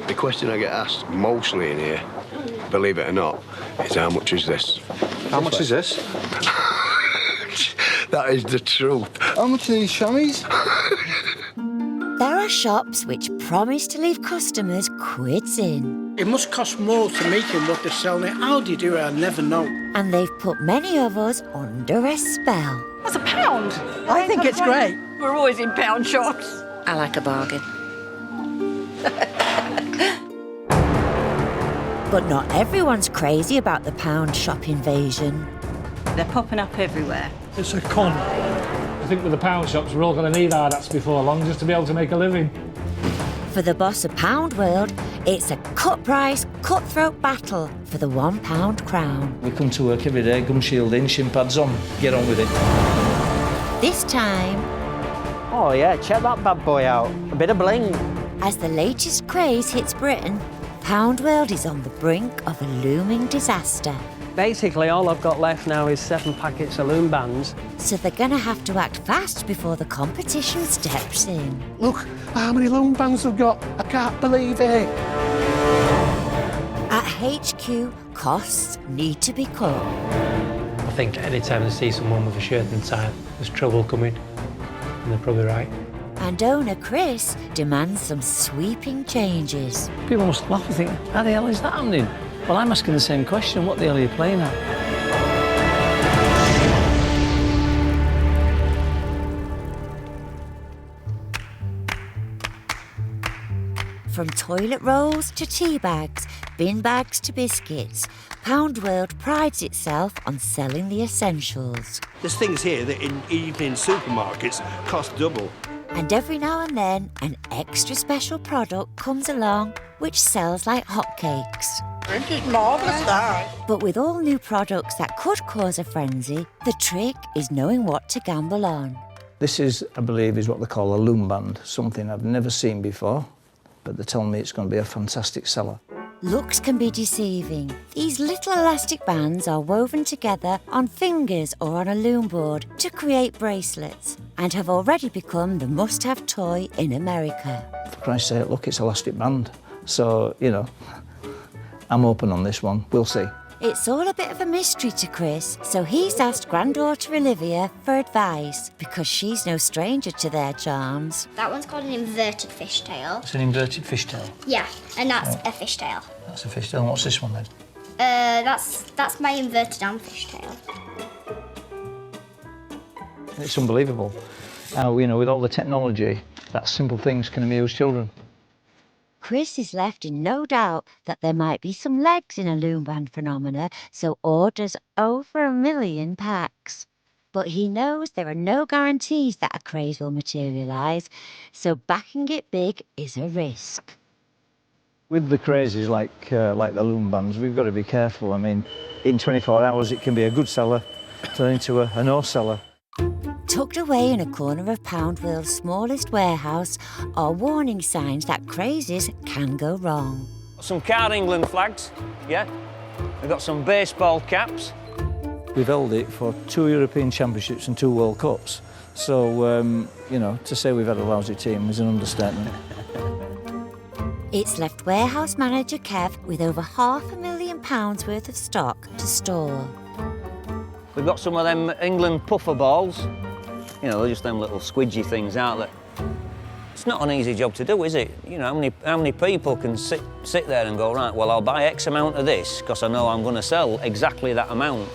The question I get asked mostly in here, believe it or not, is how much is this? How much is this? That is the truth. How much are these chamois? There are shops which promise to leave customers quids in. It must cost more to make it what they're selling it. How do you do it? I never know. And they've put many of us under a spell. That's £1. I think it's great. We're always in pound shops. I like a bargain. But not everyone's crazy about the pound shop invasion. They're popping up everywhere. It's a con. I think with the pound shops, we're all going to need hard hats before long just to be able to make a living. For the boss of Pound World, it's a cut-price, cutthroat battle for the £1 crown. We come to work every day, gum shield in, shin pads on, get on with it. This time, Oh yeah, check that bad boy out. A bit of bling. as the latest craze hits Britain, Pound World is on the brink of a looming disaster. Basically, all I've got left now is 7 packets of Loom bands. So they're going to have to act fast before the competition steps in. Look how many Loom bands I've got. I can't believe it. At HQ, costs need to be cut. I think any time they see someone with a shirt and tie, there's trouble coming, and they're probably right. And owner Chris demands some sweeping changes. People must laugh and think, how the hell is that happening? Well, I'm asking the same question, what the hell are you playing at? From toilet rolls to tea bags, bin bags to biscuits, Pound World prides itself on selling the essentials. There's things here that in evening supermarkets cost double. And every now and then, an extra special product comes along which sells like hotcakes. It is marvellous, that. But with all new products that could cause a frenzy, the trick is knowing what to gamble on. This is, I believe, is what they call a loom band, something I've never seen before, but they're telling me it's going to be a fantastic seller. Looks can be deceiving. These little elastic bands are woven together on fingers or on a loom board to create bracelets and have already become the must-have toy in America. For Christ's sake, look, it's elastic band. So, you know, I'm open on this one. We'll see. It's all a bit of a mystery to Chris, so he's asked granddaughter Olivia for advice because she's no stranger to their charms. That one's called an inverted fishtail. It's an inverted fishtail. Yeah, and that's a fishtail. That's a fishtail. And what's this one then? That's my inverted arm fishtail. It's unbelievable. You know, with all the technology, that simple things can amuse children. Chris is left in no doubt that there might be some legs in a loom band phenomena, so orders over 1 million packs. But he knows there are no guarantees that a craze will materialise, so backing it big is a risk. With the crazes like the loom bands, we've got to be careful. I mean, in 24 hours, it can be a good seller turn into a no seller. Tucked away in a corner of Pound World's smallest warehouse are warning signs that crazes can go wrong. Some Card England flags, yeah. We've got some baseball caps. We've held it for 2 European Championships and 2 World Cups. So, you know, to say we've had a lousy team is an understatement. It's left warehouse manager Kev with over £500,000 worth of stock to store. We've got some of them England puffer balls. You know, they're just them little squidgy things out there. It's not an easy job to do, is it? You know, how many people can sit there and go, right, well, I'll buy X amount of this because I know I'm going to sell exactly that amount.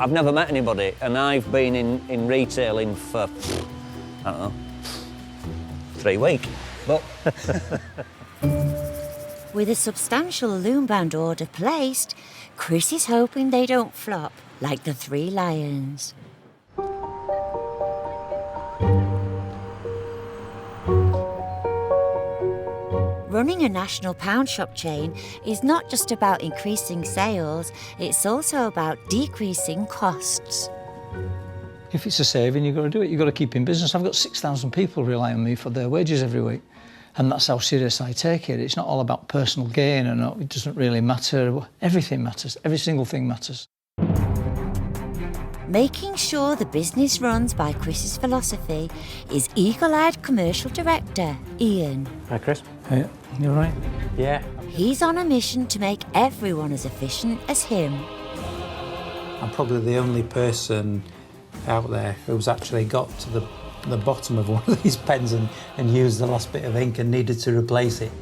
I've never met anybody, and I've been in retailing for, I don't know, 3 weeks. But With a substantial loom band order placed, Chris is hoping they don't flop like the 3 lions. Running a national pound shop chain is not just about increasing sales, it's also about decreasing costs. If it's a saving, you've got to do it. You've got to keep in business. I've got 6,000 people rely on me for their wages every week. And that's how serious I take it. It's not all about personal gain or not. It doesn't really matter. Everything matters. Every single thing matters. Making sure the business runs by Chris's philosophy is eagle-eyed commercial director Ian. Hi, Chris. Hey, you all right? Yeah. He's on a mission to make everyone as efficient as him. I'm probably the only person out there who's actually got to the bottom of one of these pens and used the last bit of ink and needed to replace it.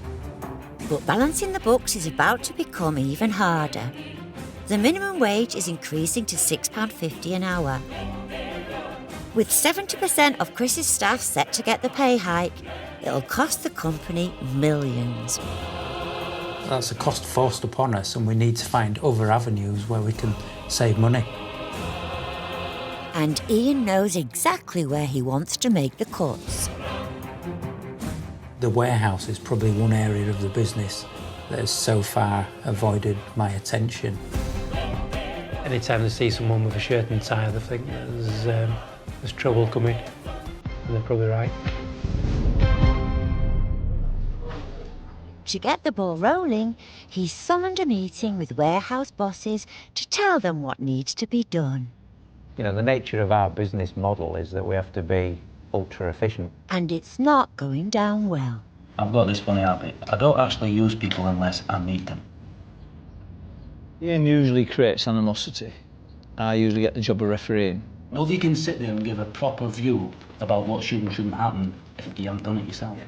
But balancing the books is about to become even harder. The minimum wage is increasing to £6.50 an hour. With 70% of Chris's staff set to get the pay hike, it'll cost the company millions. That's a cost forced upon us, and we need to find other avenues where we can save money. And Ian knows exactly where he wants to make the cuts. The warehouse is probably one area of the business that has so far avoided my attention. Anytime they see someone with a shirt and tie, they think there's trouble coming, and they're probably right. To get the ball rolling, he's summoned a meeting with warehouse bosses to tell them what needs to be done. You know, the nature of our business model is that we have to be ultra efficient. And it's not going down well. I've got this funny habit. I don't actually use people unless I need them. Ian usually creates animosity. I usually get the job of refereeing. Nobody can sit there and give a proper view about what should and shouldn't happen if you haven't done it yourself.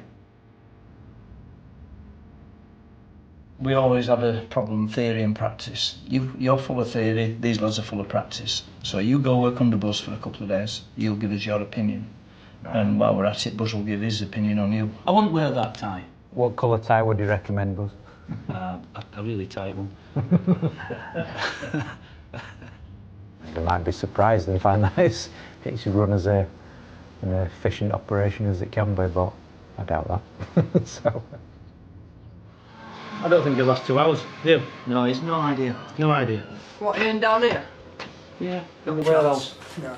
We always have a problem, theory and practice. You're full of theory, these lads are full of practice. So you go work under Buzz for a couple of days, you'll give us your opinion. And while we're at it, Buzz will give his opinion on you. I wouldn't wear that tie. What colour tie would you recommend, Buzz? A really tight one. They might be surprised and find that it's run as an efficient operation as it can be, but I doubt that. So. I don't think it'll last 2 hours, do you? No, it's no idea. No idea. What, Ian down here? Yeah, in the warehouse. No.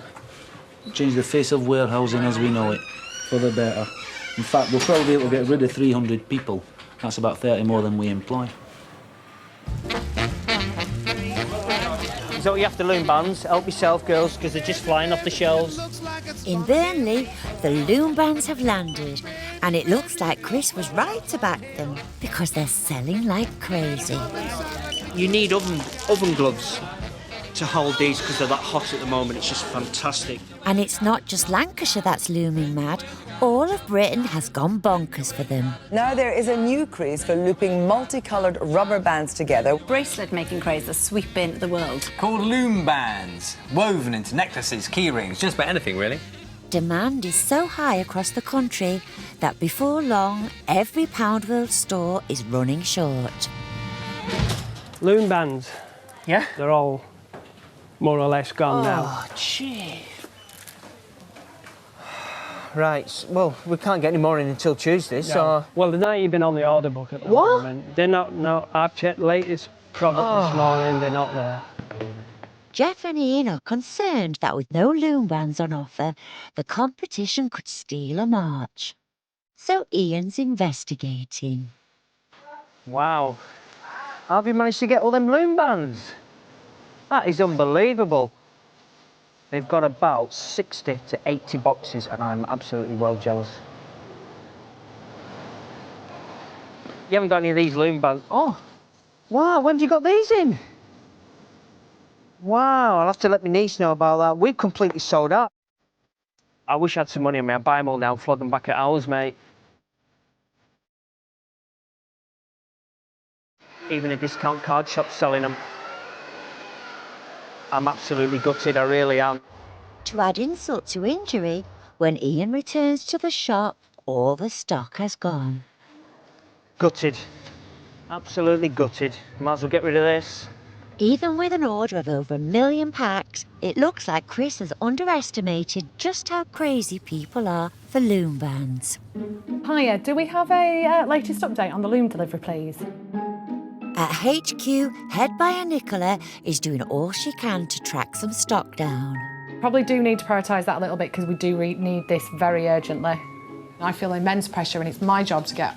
Change the face of warehousing as we know it, for the better. In fact, we'll probably be able to get rid of 300 people. That's about 30 more than we employ. So you have to loom bands. Help yourself, girls, because they're just flying off the shelves. In Burnley, the loom bands have landed, and it looks like Chris was right to back them because they're selling like crazy. You need oven gloves to hold these because they're that hot at the moment. It's just fantastic. And it's not just Lancashire that's looming mad. All of Britain has gone bonkers for them. Now there is a new craze for looping multicoloured rubber bands together. Bracelet making craze that's sweeping the world. Called loom bands, woven into necklaces, key rings, just about anything really. Demand is so high across the country that before long, every Pound World store is running short. Loom bands. Yeah? They're all more or less gone now. Oh, gee. Right, well, we can't get any more in until Tuesday, so... Well, they're not even on the order book at the What? moment. They're not, no, I've checked the latest product this morning, they're not there. Jeff and Ian are concerned that with no loom bands on offer, the competition could steal a march. So Ian's investigating. Wow. How have you managed to get all them loom bands? That is unbelievable. They've got about 60 to 80 boxes, and I'm absolutely well jealous. You haven't got any of these loom bands? Oh, wow, when have you got these in? Wow, I'll have to let my niece know about that. We've completely sold out. I wish I had some money on me. I'd buy them all now and flog them back at ours, mate. Even a discount card shop selling them. I'm absolutely gutted, I really am. To add insult to injury, when Ian returns to the shop, all the stock has gone. Gutted. Absolutely gutted. Might as well get rid of this. Even with an order of over 1 million packs, it looks like Chris has underestimated just how crazy people are for loom bands. Hiya, do we have a latest update on the loom delivery, please? At HQ, head buyer Nicola is doing all she can to track some stock down. Probably do need to prioritise that a little bit because we do need this very urgently. I feel immense pressure and it's my job to get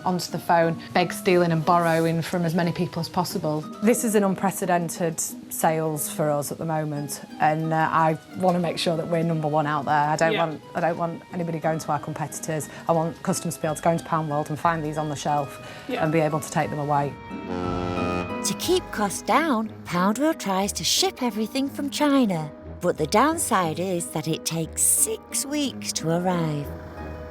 onto the phone, beg, stealing and borrowing from as many people as possible. This is an unprecedented sales for us at the moment, and I want to make sure that we're number one out there. I don't want anybody going to our competitors. I want customers to be able to go into Pound World and find these on the shelf and be able to take them away. To keep costs down, Pound World tries to ship everything from China. But the downside is that it takes 6 weeks to arrive.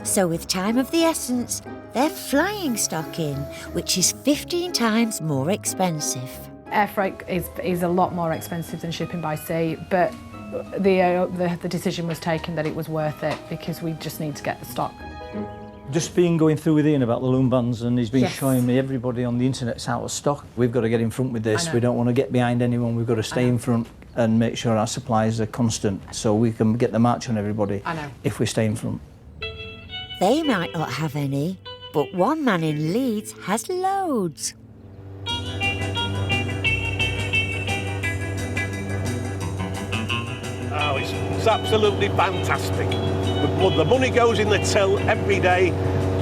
So with time of the essence, they're flying stock in, which is 15 times more expensive. Air freight is a lot more expensive than shipping by sea, but the decision was taken that it was worth it because we just need to get the stock. Just been going through with Ian about the loom bands, and he's been showing me everybody on the internet's out of stock. We've got to get in front with this. We don't want to get behind anyone. We've got to stay in front and make sure our supplies are constant so we can get the march on everybody if we stay in front. They might not have any, but one man in Leeds has loads. Oh, it's absolutely fantastic. The money goes in the till every day.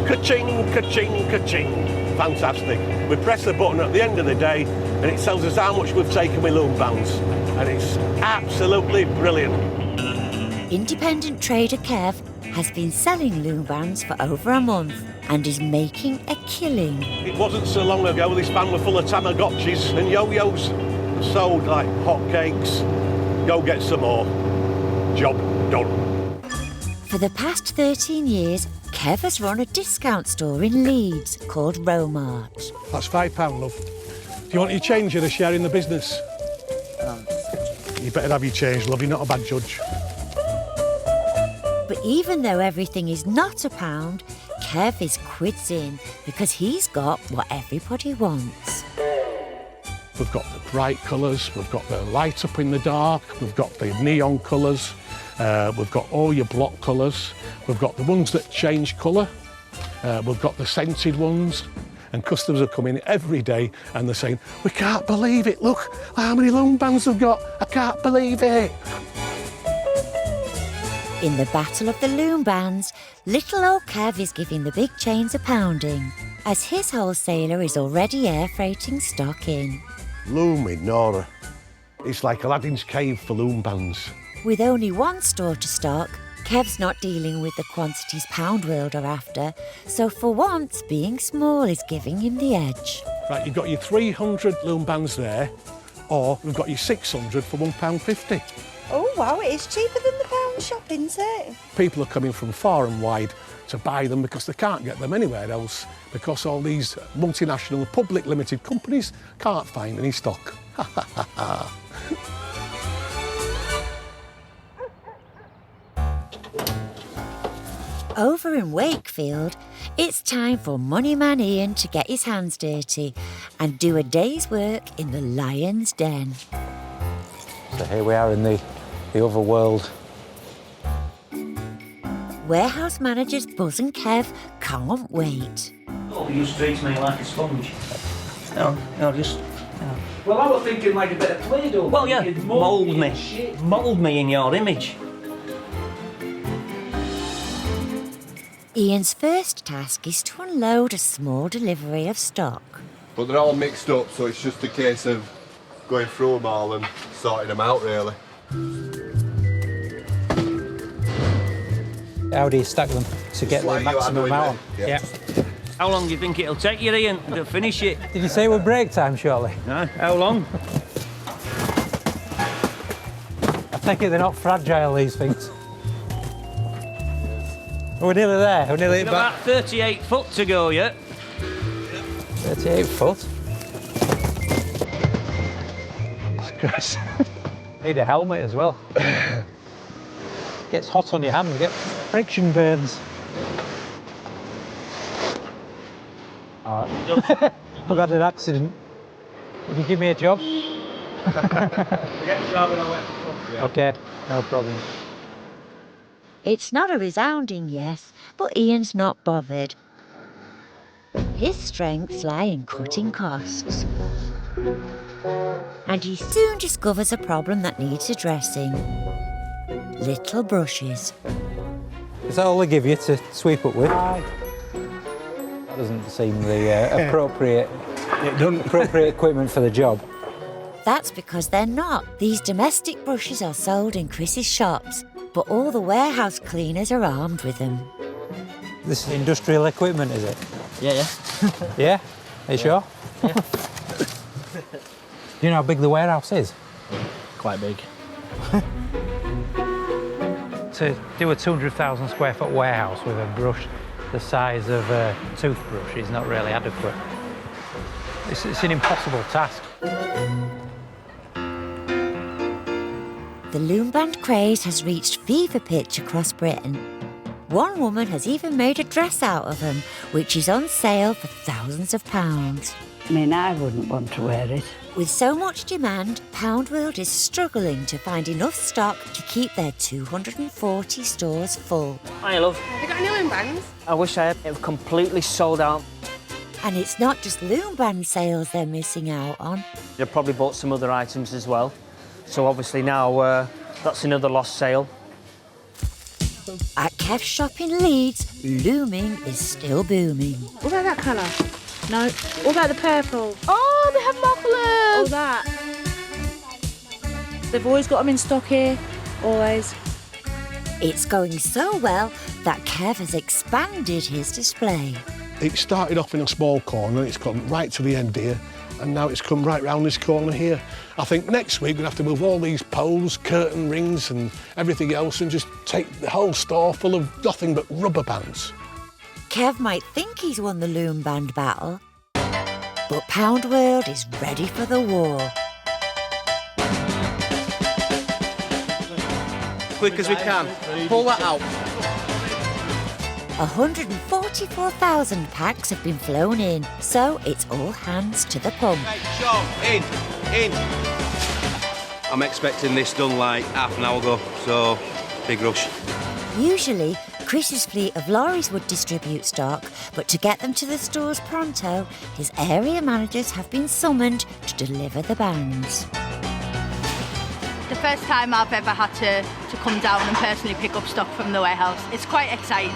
Ka-ching, ka-ching, ka-ching. Fantastic. We press the button at the end of the day and it tells us how much we've taken with loom bands. And it's absolutely brilliant. Independent trader Kev has been selling loom bands for over a month and is making a killing. It wasn't so long ago this van was full of Tamagotchis and yo-yos. Sold like hotcakes. Go get some more. Job done. For the past 13 years, Kev has run a discount store in Leeds called Romart. That's £5, love. Do you want your change or a share in the business? You better have your change, love. You're not a bad judge. But even though everything is not a pound, Kev is quids in because he's got what everybody wants. We've got the bright colours, we've got the light up in the dark, we've got the neon colours, we've got all your block colours, we've got the ones that change colour, we've got the scented ones, and customers are coming every day and they're saying, we can't believe it, look how many loom bands we've got, I can't believe it. In the battle of the loom bands, little old Kev is giving the big chains a pounding, as his wholesaler is already air freighting stock in. Loom in Nora. It's like Aladdin's cave for loom bands. With only one store to stock, Kev's not dealing with the quantities Pound World are after, so for once, being small is giving him the edge. Right, you've got your 300 loom bands there, or we've got your 600 for £1.50. Oh wow, it is cheaper than the pound shop, isn't it? People are coming from far and wide to buy them because they can't get them anywhere else, because all these multinational public limited companies can't find any stock. Over in Wakefield, it's time for Moneyman Ian to get his hands dirty and do a day's work in the lion's den. So here we are in the other world. Warehouse managers Buzz and Kev can't wait. Oh, you treat me like a sponge. No, just... Well, I was thinking like a bit of Play-Doh. Well, yeah, mould me in your image. Ian's first task is to unload a small delivery of stock. But they're all mixed up, so it's just a case of going through them all and sorting them out, really. How do you stack them to get the maximum out? Yeah. How long do you think it'll take you, Ian, to finish it? Did you say it was break time, shortly? No. How long? I take it they're not fragile, these things. We're nearly there. We're nearly back. About 38 foot to go yet. 38 foot? Christ. Need a helmet as well. Gets hot on your hand, you get friction burns. I've had an accident. Would you give me a job? Okay, no problem. It's not a resounding yes, but Ian's not bothered. His strengths lie in cutting costs. And he soon discovers a problem that needs addressing. Little brushes. Is that all they give you to sweep up with? That doesn't seem the appropriate equipment for the job. That's because they're not. These domestic brushes are sold in Chris's shops, but all the warehouse cleaners are armed with them. This is industrial equipment, is it? Yeah. Yeah? Are you sure? Yeah. Do you know how big the warehouse is? Quite big. To do a 200,000 square foot warehouse with a brush the size of a toothbrush is not really adequate. It's an impossible task. The loom band craze has reached fever pitch across Britain. One woman has even made a dress out of them, which is on sale for thousands of pounds. I mean, I wouldn't want to wear it. With so much demand, Poundworld is struggling to find enough stock to keep their 240 stores full. Hi, love. Have you got any loom bands? I wish I had. It was completely sold out. And it's not just loom band sales they're missing out on. They probably bought some other items as well. So obviously now that's another lost sale. At Kev's shop in Leeds, looming is still booming. What about that colour? No. What about the purple? Oh, they have more colours! Oh, that. They've always got them in stock here. Always. It's going so well that Kev has expanded his display. It started off in a small corner, it's come right to the end here, and now it's come right round this corner here. I think next week we'll have to move all these poles, curtain rings and everything else and just take the whole store full of nothing but rubber bands. Kev might think he's won the loom band battle, but Poundworld is ready for the war. Quick as we can. Pull that out. 144,000 packs have been flown in, so it's all hands to the pump. In. I'm expecting this done like half an hour ago, so big rush. Usually, Chris's fleet of lorries would distribute stock, but to get them to the stores pronto, his area managers have been summoned to deliver the bands. The first time I've ever had to come down and personally pick up stock from the warehouse. It's quite exciting.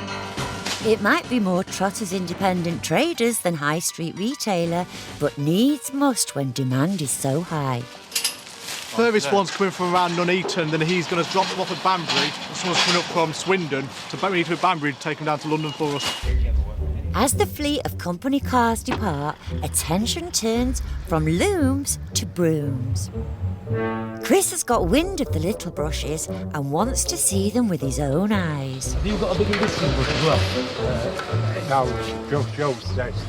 It might be more trot as independent traders than high street retailer, but needs must when demand is so high. Furthest one's coming from around Nuneaton, then he's going to drop them off at Banbury, and someone's coming up from Swindon, so we need to Banbury to take them down to London for us. As the fleet of company cars depart, attention turns from looms to brooms. Chris has got wind of the little brushes and wants to see them with his own eyes. Have you got a big industrial brush as well? No, just yours. That's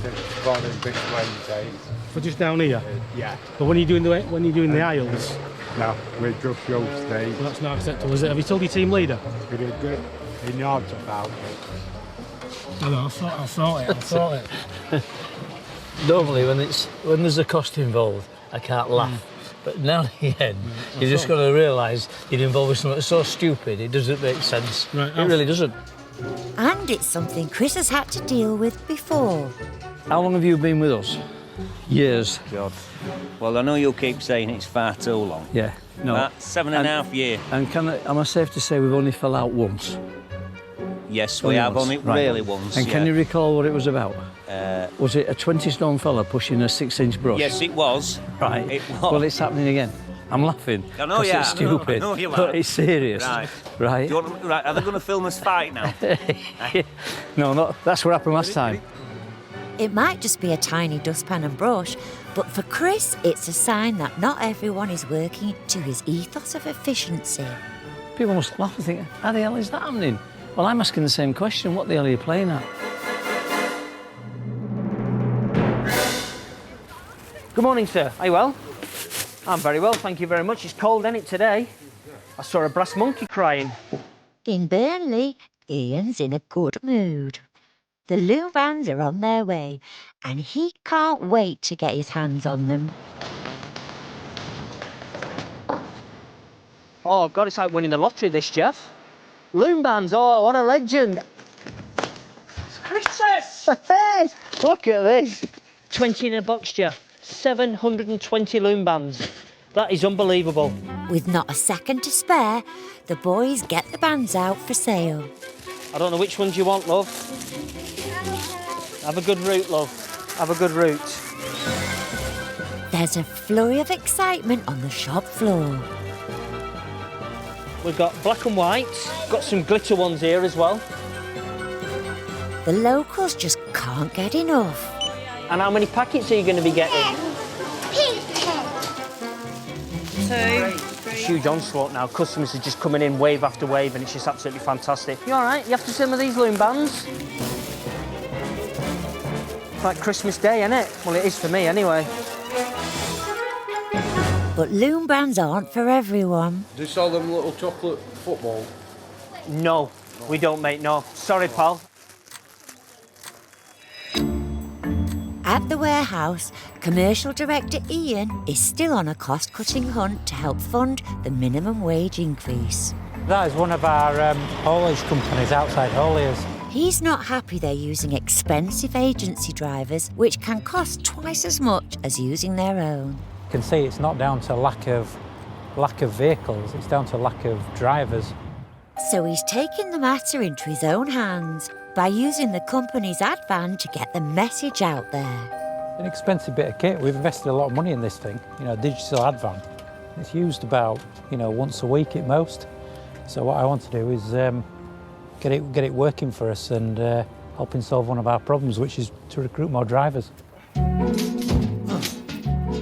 gone in big Wednesdays. For just down here? Yeah. But when you're doing the aisles? No, we're just yours. Well, that's not acceptable, is it? Have you told your team leader? We did good. He knows about it. I'll sort it. Normally, when there's a cost involved, I can't laugh. But now and again, you've just got to realise you're involved with something so stupid, it doesn't make sense. Right, it really doesn't. And it's something Chris has had to deal with before. How long have you been with us? Years. God. Well, I know you'll keep saying it's far too long. Yeah. No. About 7.5 years. And am I safe to say we've only fell out once? Yes, we have only really once. And can you recall what it was about? Was it a 20-stone fella pushing a 6-inch brush? Yes, it was. Right. It was. Well, it's happening again. I'm laughing. I know you are. It's stupid. I know you are. But it's serious. Right. Right. Right. Are they going to film us fight now? No, that's what happened last time. It might just be a tiny dustpan and brush, but for Chris, it's a sign that not everyone is working to his ethos of efficiency. People must laugh and think, how the hell is that happening? Well, I'm asking the same question. What the hell are you playing at? Good morning, sir. Are you well? I'm very well, thank you very much. It's cold, ain't it, today? I saw a brass monkey crying. In Burnley, Ian's in a good mood. The loom bands are on their way, and he can't wait to get his hands on them. Oh, God, it's like winning the lottery, this, Jeff. Loom bands, oh, what a legend. It's Christmas! Hey, look at this. 20 in a box, Jeff. 720 loom bands. That is unbelievable. With not a second to spare, the boys get the bands out for sale. I don't know which ones you want, love. Have a good route, love. Have a good route. There's a flurry of excitement on the shop floor. We've got black and white. Got some glitter ones here as well. The locals just can't get enough. And how many packets are you going to be getting? Huge onslaught now. Customers are just coming in wave after wave, and it's just absolutely fantastic. You all right? You have to see some of these loom bands? It's like Christmas Day, isn't it? Well, it is for me anyway. But loom bands aren't for everyone. Do you sell them little chocolate football? No, we don't, mate, no. Sorry, pal. At the warehouse, commercial director Ian is still on a cost-cutting hunt to help fund the minimum wage increase. That is one of our haulage companies outside hauliers. He's not happy they're using expensive agency drivers, which can cost twice as much as using their own. You can see it's not down to lack of vehicles, it's down to lack of drivers. So he's taking the matter into his own hands by using the company's ad van to get the message out there. An expensive bit of kit. We've invested a lot of money in this thing, digital ad van. It's used about, once a week at most. So what I want to do is get it working for us and helping solve one of our problems, which is to recruit more drivers.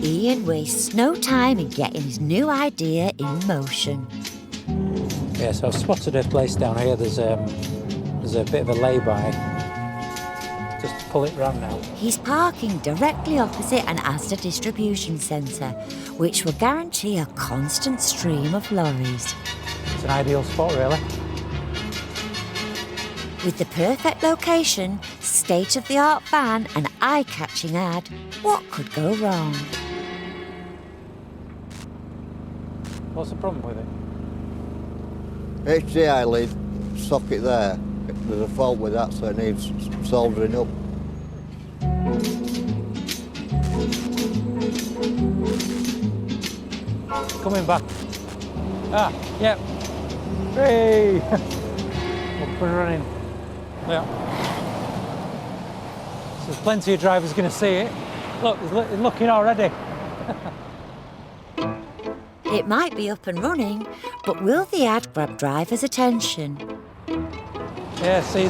Ian wastes no time in getting his new idea in motion. Yeah, so I've spotted a place down here. There's a bit of a lay-by. Just pull it round now. He's parking directly opposite an Asda distribution centre, which will guarantee a constant stream of lorries. It's an ideal spot, really. With the perfect location, state-of-the-art van and eye-catching ad, what could go wrong? What's the problem with it? HDI lead socket there. There's a fault with that, so it needs soldering up. Coming back. Ah, yep. Hey! We're running. Yeah. So there's plenty of drivers going to see it. Look, it's looking already. It might be up and running, but will the ad grab drivers' attention? Yeah, see,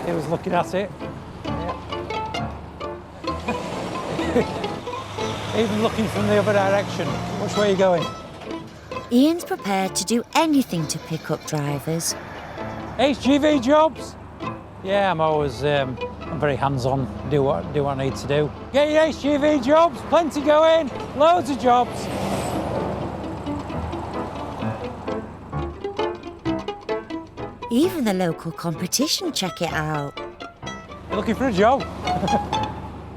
it was looking at it. Yeah. Even looking from the other direction. Which way are you going? Ian's prepared to do anything to pick up drivers. HGV jobs? Yeah, I'm always I'm very hands-on. Do what I need to do. Get your HGV jobs. Plenty going. Loads of jobs. Even the local competition check it out. You're looking for a job?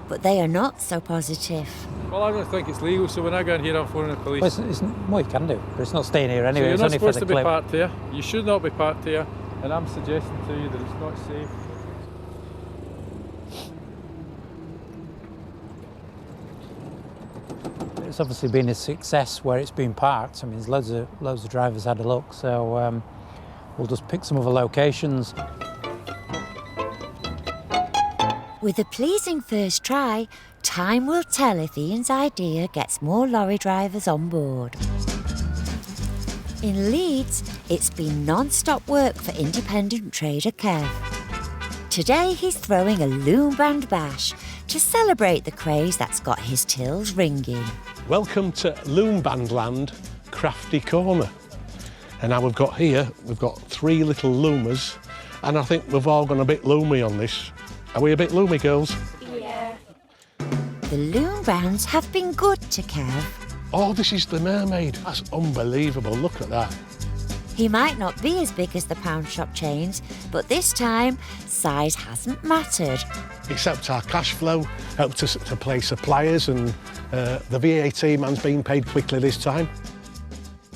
But they are not so positive. Well, I don't think it's legal, so when I go in here, I'm phoning the police. Well, you can do, but it's not staying here anyway. So you're it's not only supposed for to the be clip. parked here. You should not be parked here, and I'm suggesting to you that it's not safe. It's obviously been a success where it's been parked. I mean, loads of drivers had a look, so we'll just pick some other locations. With a pleasing first try, time will tell if Ian's idea gets more lorry drivers on board. In Leeds, it's been non-stop work for independent trader Kev. Today he's throwing a loom band bash to celebrate the craze that's got his tills ringing. Welcome to Loom Band Land, Crafty Corner. And now we've got 3 little loomers, and I think we've all gone a bit loomy on this. Are we a bit loomy, girls? Yeah. The loom bands have been good to Kev. Oh, this is the mermaid. That's unbelievable. Look at that. He might not be as big as the pound shop chains, but this time, size hasn't mattered. It's helped our cash flow, helped us to pay suppliers, and the VAT man's been paid quickly this time.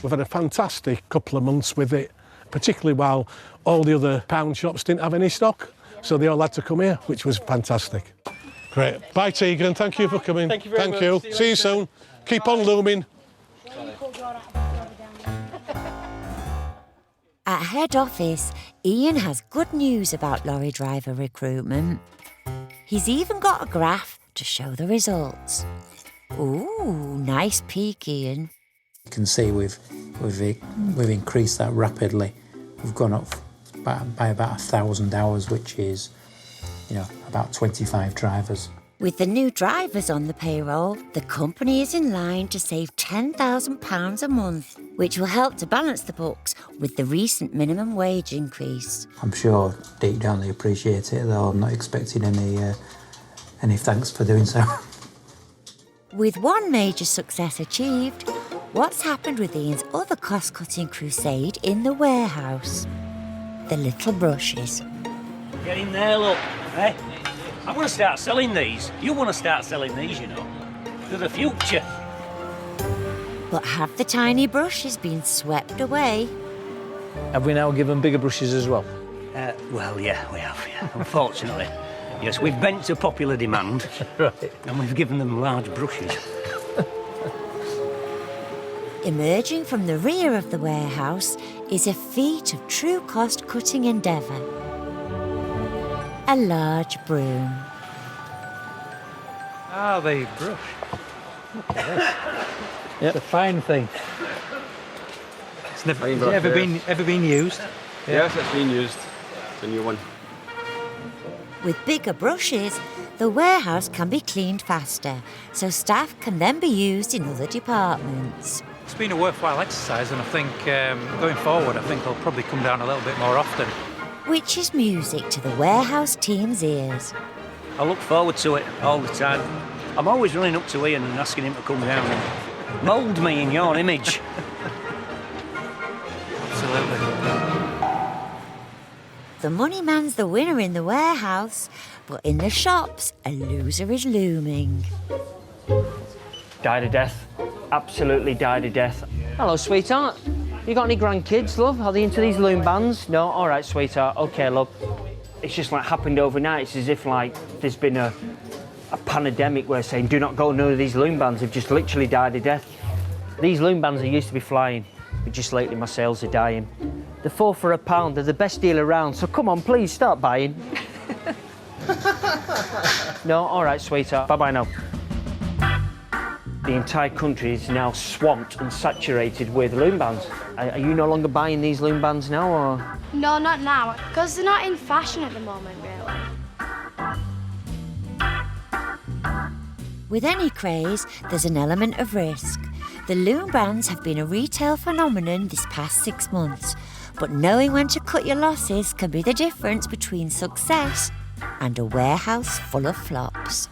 We've had a fantastic couple of months with it, particularly while all the other pound shops didn't have any stock. So they all had to come here, which was fantastic. Great. Bye, Tegan. Thank you for coming. Thank you very much. Thank you. See you soon. Keep on looming. At head office, Ian has good news about lorry driver recruitment. He's even got a graph to show the results. Ooh, nice peak, Ian. You can see we've increased that rapidly. We've gone up by about 1,000 hours, which is, you know, about 25 drivers. With the new drivers on the payroll, the company is in line to save £10,000 a month, which will help to balance the books with the recent minimum wage increase. I'm sure deep down they appreciate it, though I'm not expecting any thanks for doing so. With one major success achieved, what's happened with Ian's other cost-cutting crusade in the warehouse? The little brushes. Get in there, look, eh? I want to start selling these. You want to start selling these, you know. They're the future. But have the tiny brushes been swept away? Have we now given bigger brushes as well? Well, yeah, we have, yeah. Unfortunately. Yes, we've bent to popular demand. Right. And we've given them large brushes. Emerging from the rear of the warehouse is a feat of true cost-cutting endeavour. A large broom. Ah, the brush. Look at this. Yep. It's a fine thing. It's never, has it ever been used? Yes, it's been used. It's a new one. With bigger brushes, the warehouse can be cleaned faster, so staff can then be used in other departments. It's been a worthwhile exercise, and I think going forward, I think I'll probably come down a little bit more often. Which is music to the warehouse team's ears. I look forward to it all the time. I'm always running up to Ian and asking him to come down and mould me in your image. Absolutely. The money man's the winner in the warehouse, but in the shops, a loser is looming. Died a death. Absolutely died a death. Hello, sweetheart. You got any grandkids, love? Are they into these loom bands? No? All right, sweetheart. OK, love. It's just like happened overnight. It's as if like there's been a pandemic where saying do not go near these loom bands. They've just literally died a death. These loom bands are used to be flying, but just lately my sales are dying. They're £4 for £1. They're the best deal around. So come on, please start buying. No? All right, sweetheart. Bye-bye now. The entire country is now swamped and saturated with loom bands. Are you no longer buying these loom bands now, or...? No, not now, because they're not in fashion at the moment, really. With any craze, there's an element of risk. The loom bands have been a retail phenomenon this past 6 months, but knowing when to cut your losses can be the difference between success and a warehouse full of flops.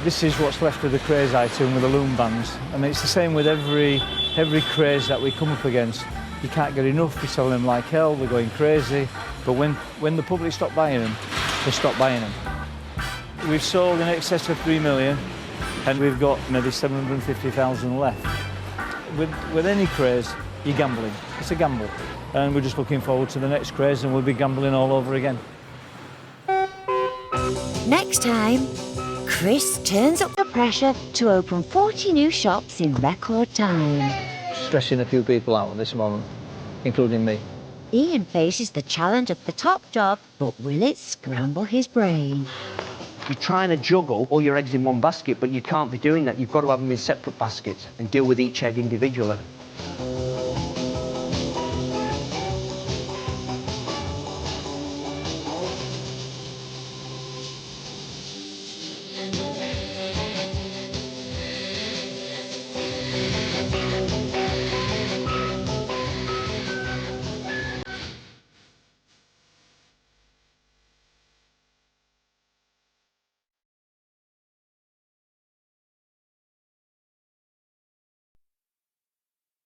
This is what's left of the Craze item with the loom bands. I mean, it's the same with every craze that we come up against. You can't get enough, we sell them like hell, they're going crazy. But when the public stop buying them, they stop buying them. We've sold in excess of 3 million, and we've got maybe 750,000 left. With any craze, you're gambling. It's a gamble. And we're just looking forward to the next craze, and we'll be gambling all over again. Next time, Chris turns up the pressure to open 40 new shops in record time. Stressing a few people out at this moment, including me. Ian faces the challenge of the top job, but will it scramble his brain? You're trying to juggle all your eggs in one basket, but you can't be doing that. You've got to have them in separate baskets and deal with each egg individually.